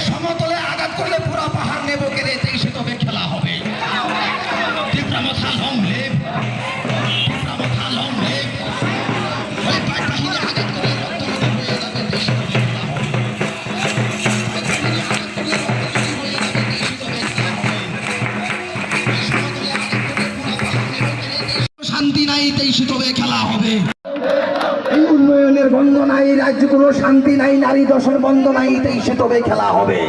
সমতলে আঘাত করলে পুরা পাহাড় নেব কেড়ে সে তবে খেলা হবে। তীব্রমথা লং লেভ, তীব্রমথা লং লেভ। ওই পাক বাহিনী আঘাত করলে রক্ত নদী বয়ে যাবে, দেশে তবে খেলা হবে। পাক বাহিনী আঘাত করলে রক্ত নদী বয়ে যাবে, দেশে তবে খেলা হবে। সমতলে আঘাত করলে পুরা পাহাড় নেব কেড়ে শান্তি নাই, দেশে তবে খেলা হবে। উন্নয়নের বন্ধ নাই, রাজ্যগুলো শান্তি নাই, নারী দর্শন বন্ধ নাই, সে তবে খেলা হবে।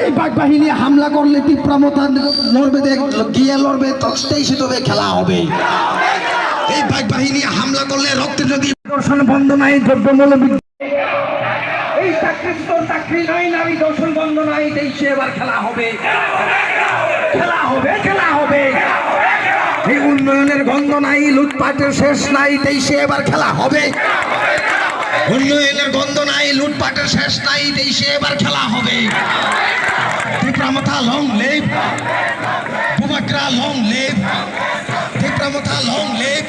এই বাঘ বাহিনী হামলা করলে তীব্রমথা লড়বে, গিয়ে লড়বে, সে তবে খেলা হবে। এই বাঘ বাহিনী হামলা করলে রক্তের নদী দর্শন বন্ধ নাই, দ্রব্যমূল্য এই চাকরি নাই, নারী দর্শন বন্ধ নাই, সে এবার খেলা হবে, খেলা হবে, খেলা হবে। এই উন্নয়নের গন্ধ নাই, লুটপাটের শেষ নাই, সে এবার খেলা হবে। উন্নয়নের গন্ধ নাই, লুটপাটের শেষ নাই, সে এবার খেলা হবে। তীব্রমথা লং লেভ, বুবাকরা লং লেভ, তীব্রমথা লং লেভ।